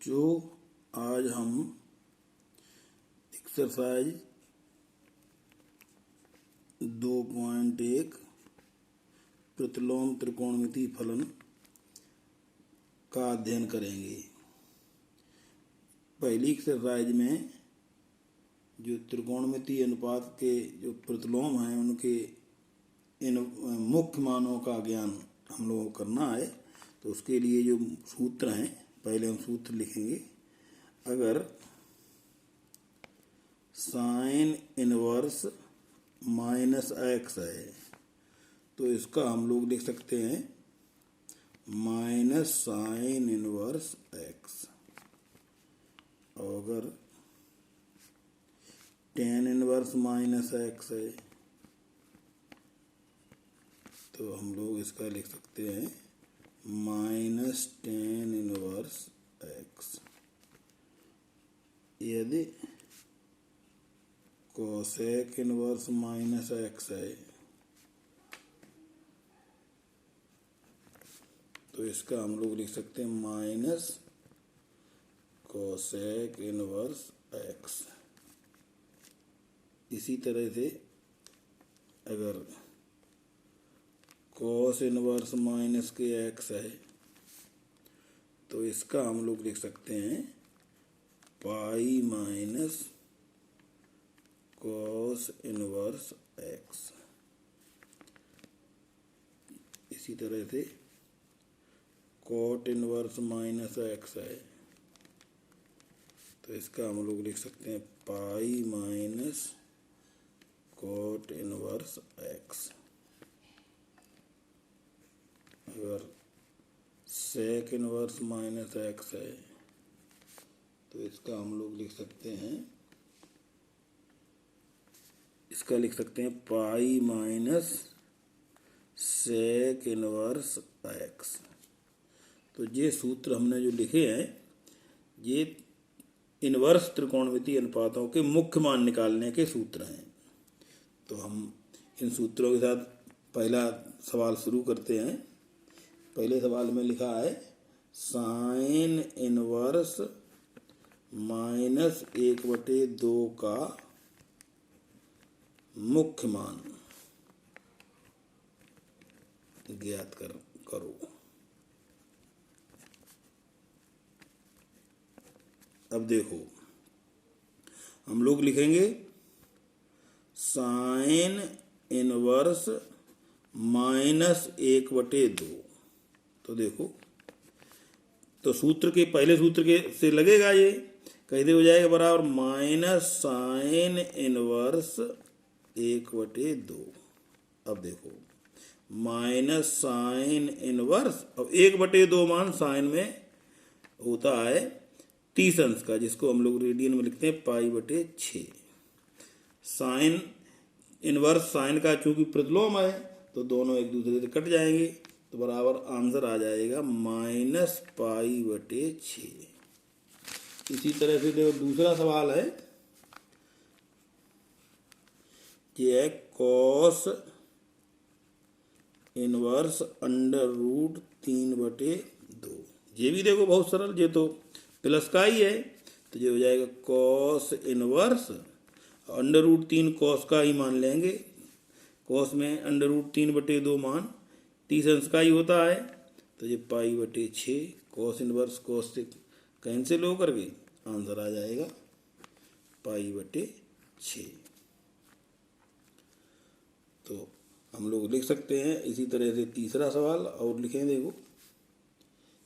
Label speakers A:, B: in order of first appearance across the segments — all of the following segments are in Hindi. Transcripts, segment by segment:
A: बच्चों, आज हम एक्सरसाइज 2.1 प्रतिलोम त्रिकोणमितीय फलन का अध्ययन करेंगे। पहली एक्सरसाइज में जो त्रिकोणमितीय अनुपात के जो प्रतिलोम हैं उनके इन मुख्य मानों का ज्ञान हम लोगों को करना है। तो उसके लिए जो सूत्र हैं, पहले हम सूत्र लिखेंगे। अगर साइन इनवर्स माइनस एक्स है तो इसका हम लोग लिख सकते हैं माइनस साइन इनवर्स एक्स। और अगर टेन इनवर्स माइनस एक्स है तो हम लोग इसका लिख सकते हैं माइनस टेन इनवर्स एक्स। यदि कोसेक इनवर्स माइनस एक्स है तो इसका हम लोग लिख सकते हैं माइनस कोसेक इनवर्स एक्स। इसी तरह से अगर कोस इनवर्स माइनस के एक्स है तो इसका हम लोग लिख सकते हैं pi minus cos inverse x. इसी तरह से कोट इनवर्स माइनस एक्स है तो इसका हम लोग लिख सकते हैं pi minus cot inverse x. अगर सेक इनवर्स माइनस एक्स है तो इसका हम लोग लिख सकते हैं, इसका लिख सकते हैं pi minus sec inverse x. तो ये सूत्र हमने जो लिखे हैं ये इनवर्स त्रिकोणमितीय अनुपातों के मुख्य मान निकालने के सूत्र हैं। तो हम इन सूत्रों के साथ पहला सवाल शुरू करते हैं। पहले सवाल में लिखा है साइन इनवर्स माइनस 1/2 का मुख्य मान ज्ञात करो। अब देखो, हम लोग लिखेंगे साइन इनवर्स माइनस 1/2। तो देखो, तो सूत्र के पहले सूत्र के से लगेगा, ये कैसे हो जाएगा बराबर माइनस साइन इनवर्स 1/2। अब देखो माइनस साइन इनवर्स, अब 1/2 मान साइन में होता है 30 अंश का, जिसको हम लोग रेडियन में लिखते हैं पाई/6। साइन इनवर्स साइन का चूंकि प्रतिलोम है तो दोनों एक दूसरे से कट जाएंगे तो बराबर आंसर आ जाएगा माइनस पाई/6। इसी तरह से देखो दूसरा सवाल है, ये है कॉस इनवर्स √3/2। ये भी देखो बहुत सरल, ये तो प्लस का ही है तो ये हो जाएगा कॉस इनवर्स √3 कॉस का ही मान लेंगे। कॉस में √3/2 मान 30 अंश का ही होता है तो ये पाई/6। कॉस इनवर्स कॉस से कैंसिल हो करके आंसर आ जाएगा पाई/6। तो हम लोग लिख सकते हैं इसी तरह से तीसरा सवाल और लिखें। देखो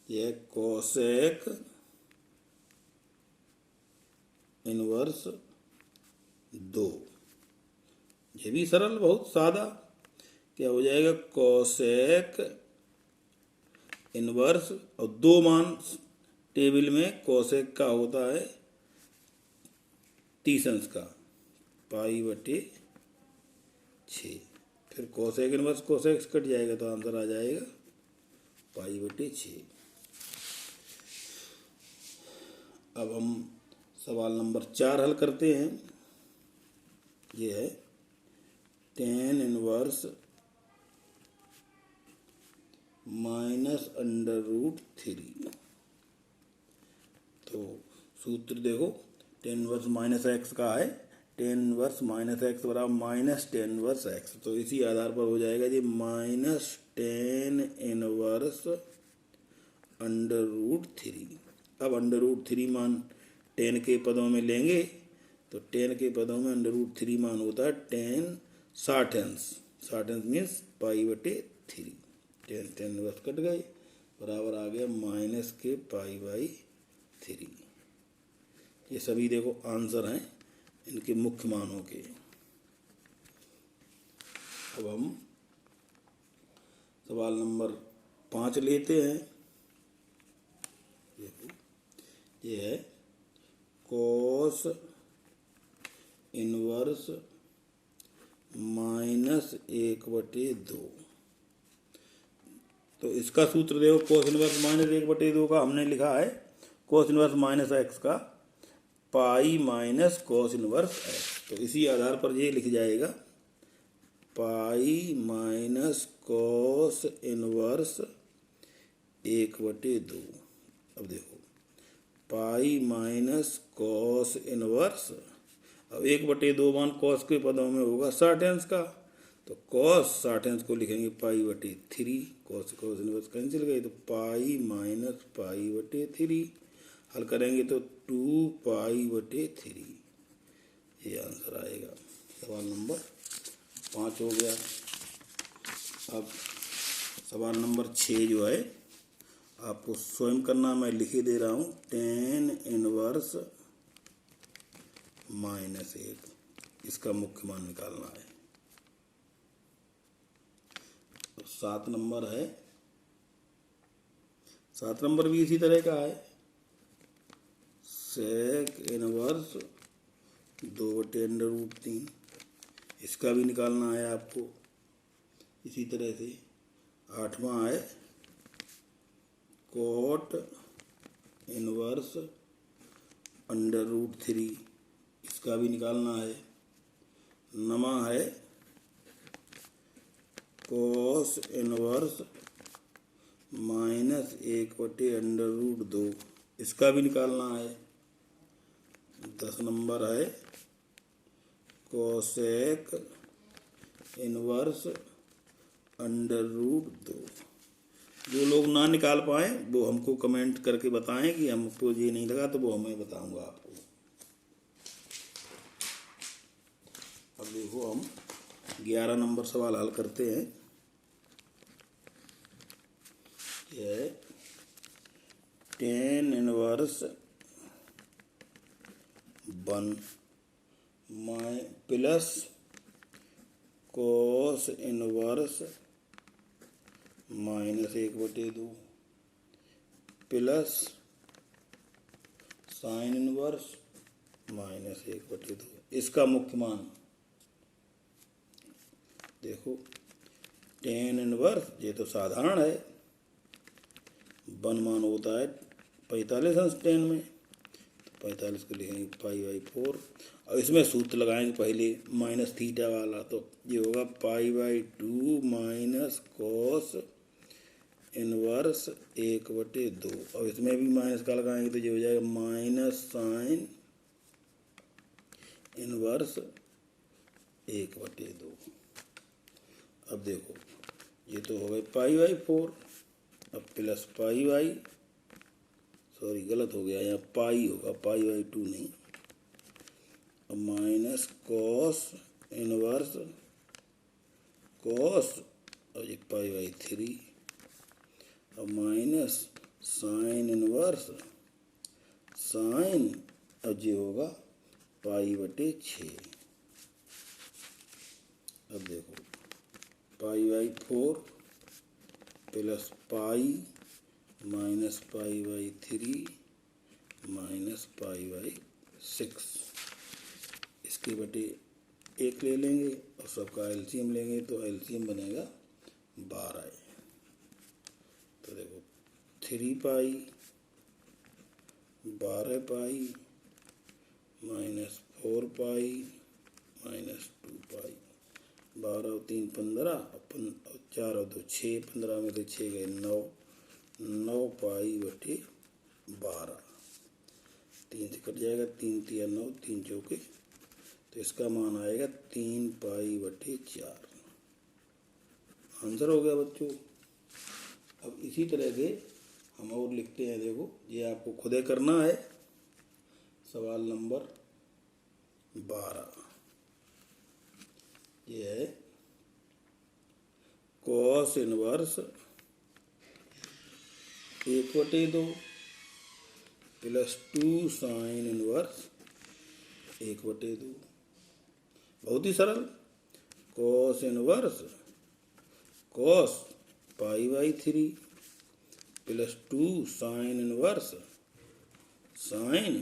A: यह कोसेक इनवर्स 2, ये भी सरल, बहुत सादा। क्या हो जाएगा कोसेक इनवर्स, और 2 मान टेबल में कोसेक का होता है 30 अंश का, पाई/6। फिर कोसेक इनवर्स कोसेक कट जाएगा तो आंसर आ जाएगा पाई/6। अब हम सवाल नंबर 4 हल करते हैं। ये है टेन इनवर्स माइनस √3। तो सूत्र देखो, टेन इनवर्स माइनस एक्स का है, टेन इनवर्स माइनस एक्स बराबर माइनस टेन इनवर्स एक्स। तो इसी आधार पर हो जाएगा जी minus tan inverse under root three. अब अंडर रूट थ्री मान टेन के पदों में लेंगे तो टेन के पदों में अंडर रूट थ्री मान होता है टेन साठेंस। साठेंस मीन्स पाई बटे three. Ten tan inverse cut गए, बराबर आ गया माइनस के पाई बाई थ्री। ये सभी देखो आंसर हैं इनके मुख्य मानों के। अब हम सवाल नंबर 5 लेते हैं। देखो ये है कोस इनवर्स माइनस 1/2। तो इसका सूत्र देखो, कोस इनवर्स माइनस 1/2 का हमने लिखा है कोस इनवर्स माइनस एक्स का pi minus cos inverse x. तो इसी आधार पर ये लिख जाएगा पाई माइनस कोस इनवर्स 1/2। अब देखो पाई माइनस कोस इनवर्स, अब 1/2 मान कॉस के पदों में होगा साठेंस का, तो कॉस साठेंस को लिखेंगे पाई बटे three. Cos cos inverse cancel गए तो पाई माइनस पाई बटे थ्री। हल करेंगे तो 2 पाई बटे थ्री। ये आंसर आएगा। सवाल नंबर 5 हो गया। अब सवाल नंबर 6 जो है आपको स्वयं करना, मैं लिखे दे रहा हूँ टेन इनवर्स माइनस 1, इसका मुख्य मान निकालना है। तो 7 नंबर है, 7 नंबर भी इसी तरह का है, सेक इनवर्स 2/√3, इसका भी निकालना है आपको इसी तरह से। 8वां है कोट इनवर्स √3, इसका भी निकालना है। 9वां है कोस इनवर्स माइनस 1/√2, इसका भी निकालना है। 10 नंबर है कोसेक इनवर्स √2। जो लोग ना निकाल पाए वो हमको कमेंट करके बताएं कि हमको ये नहीं लगा, तो वो हमें बताऊंगा आपको। अब देखो हम 11 नंबर सवाल हल करते हैं। यह tan inverse 1 plus cos inverse minus 1/2 plus sine inverse minus 1/2, इसका मुख्य मान देखो। टेन इनवर्स ये तो साधारण है, 1 मान होता है 45 अंश 10 में, तो 45 को लिखेंगे पाई/4। और इसमें सूत्र लगाएंगे पहले माइनस थीटा वाला, तो ये होगा पाई/2 माइनस कॉस इनवर्स 1/2। और इसमें भी माइनस का लगाएंगे तो ये हो जाएगा माइनस साइन इनवर्स 1/2। अब देखो ये तो हो गए पाई/4, अब प्लस सॉरी गलत हो गया, यहाँ पाई होगा पाई/2 नहीं। अब माइनस कॉस इनवर्स कॉस और ये पाई/3, अब माइनस साइन इनवर्स साइन, अब ये होगा पाई/6। अब देखो पाई/4 प्लस पाई माइनस पाई/3 माइनस पाई/6, इसके बटे 1 ले लेंगे और सबका एलसीएम लेंगे तो एलसीएम बनेगा 12। तो देखो 3 पाई 12 पाई माइनस 4 पाई माइनस 2 पाई, 12 और 3 15 और 4 और 2 6, 15 में से 6 गए 9, 9 पाई/12, 3 से कट जाएगा, 3 तिया 9, 3 चौके, तो इसका मान आएगा 3π/4। आंसर हो गया बच्चों। अब इसी तरह के हम और लिखते हैं, देखो ये आपको खुदे करना है। सवाल नंबर 12 ये है cos inverse 1/2 plus 2 sine inverse 1/2। बहुत ही सरल। cos inverse cos π/3 plus 2 sine inverse sine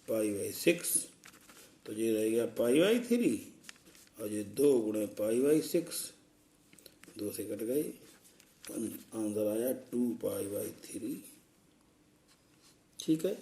A: π/6। तो ये रह गया π/3 और ये 2 गुणे π/6, 2 से कट गए, आंसर आया 2π/3। ठीक है।